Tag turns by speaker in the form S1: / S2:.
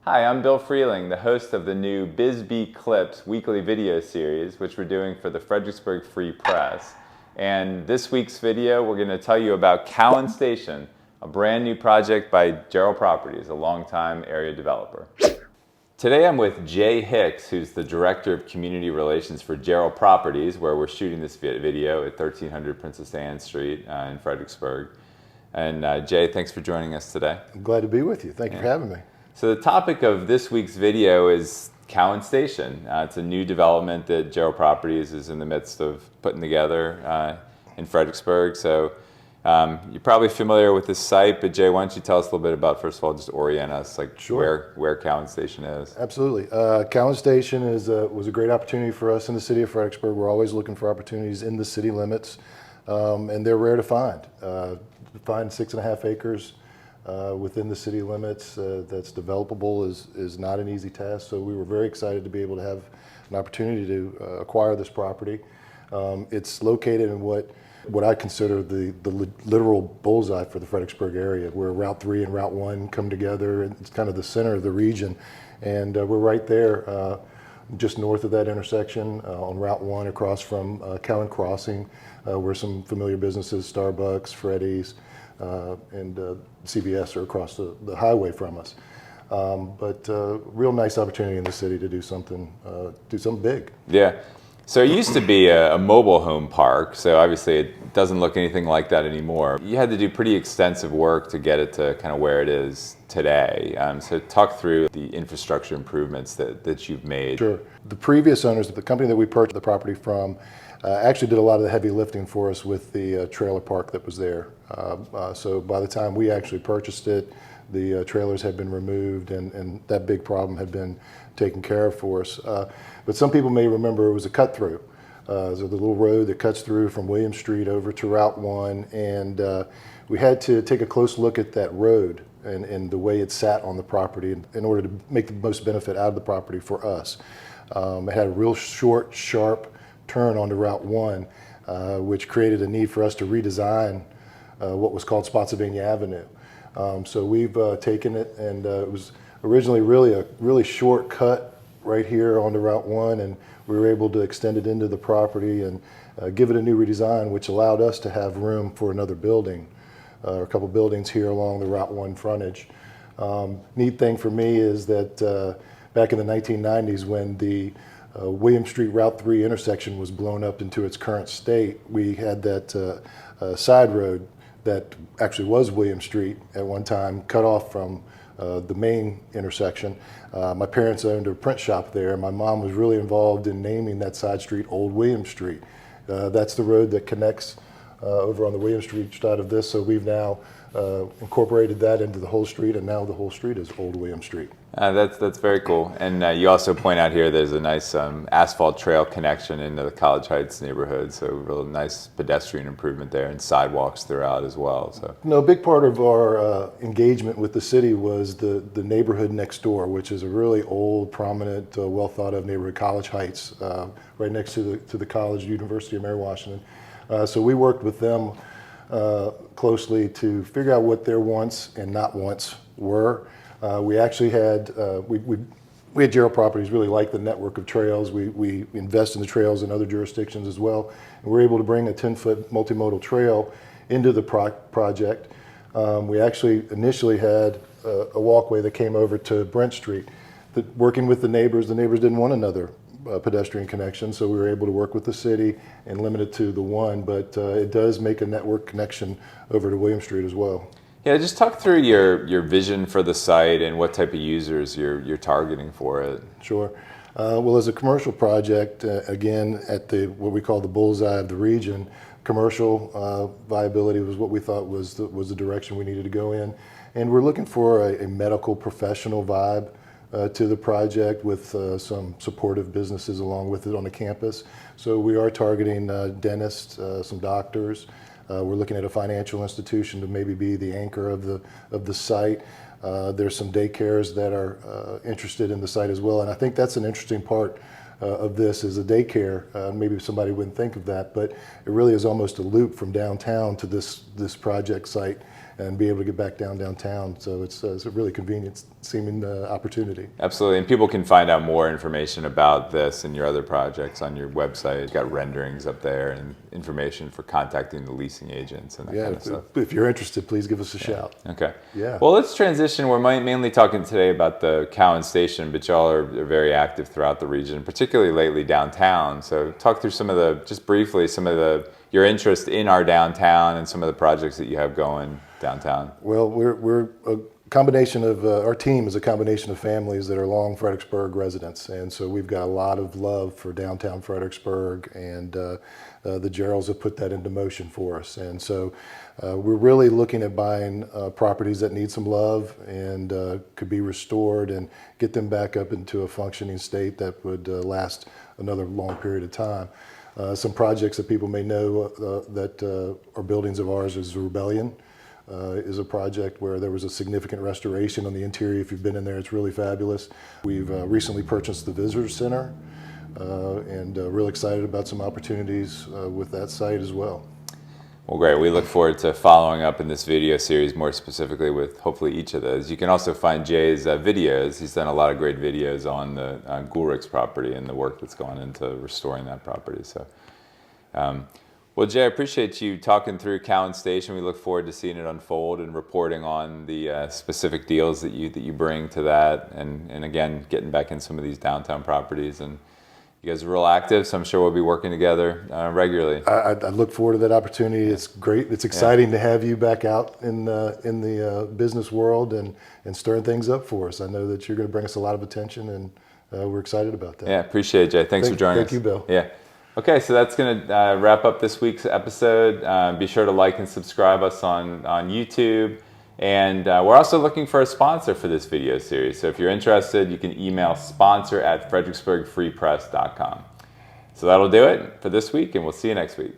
S1: Hi, I'm Bill Freeling, the host of the new BizB Clips weekly video series, which we're doing for the Fredericksburg Free Press. And this week's video, we're going to tell you about Cowan Station, a brand new project by Jarrell Properties, a longtime area developer. Today I'm with Jeh Hicks, who's the Director of Community Relations for Jarrell Properties, where we're shooting this video at 1300 Princess Anne Street in Fredericksburg. And Jeh, thanks for joining us today.
S2: I'm glad to be with you. Thank you for having me.
S1: So the topic of this week's video is Cowan Station. It's a new development that Jarrell Properties is in the midst of putting together in Fredericksburg. So you're probably familiar with this site, but Jeh, why don't you tell us a little bit about, first of all, just orient us, like
S2: Sure.
S1: where Cowan Station is.
S2: Absolutely. Cowan Station was a great opportunity for us in the city of Fredericksburg. We're always looking for opportunities in the city limits, and they're rare to find. To find 6.5 acres within the city limits that's developable is not an easy task. So we were very excited to be able to have an opportunity to acquire this property. It's located in what I consider the literal bullseye for the Fredericksburg area, where Route 3 and Route 1 come together. It's kind of the center of the region, and we're right there just north of that intersection on Route 1 across from Cowan Crossing, where some familiar businesses, Starbucks, Freddy's, and CVS are across the highway from us. But real nice opportunity in the city to do something big.
S1: Yeah. So it used to be a mobile home park, so obviously it doesn't look anything like that anymore. You had to do pretty extensive work to get it to kind of where it is today. So talk through the infrastructure improvements that you've made.
S2: Sure. The previous owners of the company that we purchased the property from actually did a lot of the heavy lifting for us with the trailer park that was there. So by the time we actually purchased it, the trailers had been removed, and that big problem had been taken care of for us. But some people may remember it was a cut through. So the little road that cuts through from William Street over to Route 1, and we had to take a close look at that road and the way it sat on the property in order to make the most benefit out of the property for us. It had a real short, sharp turn onto Route 1, which created a need for us to redesign what was called Spotsylvania Avenue. So we've taken it, and it was originally a really short cut right here onto Route 1, and we were able to extend it into the property and give it a new redesign, which allowed us to have room for another building, or a couple buildings here along the Route 1 frontage. Neat thing for me is that back in the 1990s, when the William Street Route 3 intersection was blown up into its current state, we had that side road that actually was William Street at one time, cut off from the main intersection. My parents owned a print shop there. My mom was really involved in naming that side street Old William Street. That's the road that connects over on the William Street side of this, so we've now incorporated that into the whole street, and now the whole street is Old William Street.
S1: That's very cool. And you also point out here there's a nice asphalt trail connection into the College Heights neighborhood, so real nice pedestrian improvement there, and sidewalks throughout as well. So
S2: no, a big part of our engagement with the city was the neighborhood next door, which is a really old, prominent, well thought of neighborhood, College Heights, right next to the college, University of Mary Washington. So we worked with them closely to figure out what their wants and not wants were. We actually had, we had Jarrell Properties really like the network of trails. We invest in the trails in other jurisdictions as well. And we're able to bring a 10-foot multimodal trail into the project. We actually initially had a walkway that came over to Brent Street. Working with the neighbors didn't want another pedestrian connection, so we were able to work with the city and limit it to the one, but it does make a network connection over to William Street as well.
S1: yeah, just talk through your vision for the site and what type of users you're targeting for it.
S2: Sure. Well, as a commercial project, again, at what we call the bullseye of the region, commercial viability was what we thought was the direction we needed to go in. And we're looking for a medical professional vibe to the project with some supportive businesses along with it on the campus. So we are targeting dentists, some doctors. We're looking at a financial institution to maybe be the anchor of the site. There's some daycares that are interested in the site as well, and I think that's an interesting part of this is a daycare. Maybe somebody wouldn't think of that, but it really is almost a loop from downtown to this project site and be able to get back downtown. So it's really convenient. seeming opportunity.
S1: Absolutely, and people can find out more information about this and your other projects on your website. You've got renderings up there and information for contacting the leasing agents and that kind of stuff.
S2: If you're interested, please give us a shout.
S1: Okay.
S2: Yeah.
S1: Well, let's transition. We're mainly talking today about the Cowan Station, but y'all are very active throughout the region, particularly lately downtown. So talk through just briefly, your interest in our downtown and some of the projects that you have going downtown.
S2: Well, we're a combination of, our team is a combination of families that are long Fredericksburg residents. And so we've got a lot of love for downtown Fredericksburg, and the Jarrells have put that into motion for us. And so we're really looking at buying properties that need some love and could be restored and get them back up into a functioning state that would last another long period of time. Some projects that people may know that are buildings of ours is Rebellion. Is a project where there was a significant restoration on the interior. If you've been in there, it's really fabulous. We've recently purchased the Visitor Center and really excited about some opportunities with that site as well.
S1: Well, great. We look forward to following up in this video series more specifically with hopefully each of those. You can also find Jay's videos. He's done a lot of great videos on the Jarrell property and the work that's gone into restoring that property. So. Well, Jay, I appreciate you talking through Cowan Station. We look forward to seeing it unfold and reporting on the specific deals that you bring to that, and again, getting back in some of these downtown properties. And you guys are real active, so I'm sure we'll be working together regularly.
S2: I look forward to that opportunity. It's great. It's exciting to have you back out in the business world and stirring things up for us. I know that you're going to bring us a lot of attention, and we're excited about that.
S1: Yeah, appreciate it, Jay. Thanks for joining us.
S2: Thank you, Bill.
S1: Yeah. Okay, so that's going to wrap up this week's episode. Be sure to like and subscribe us on YouTube. And we're also looking for a sponsor for this video series. So if you're interested, you can email sponsor@fredericksburgfreepress.com. So that'll do it for this week, and we'll see you next week.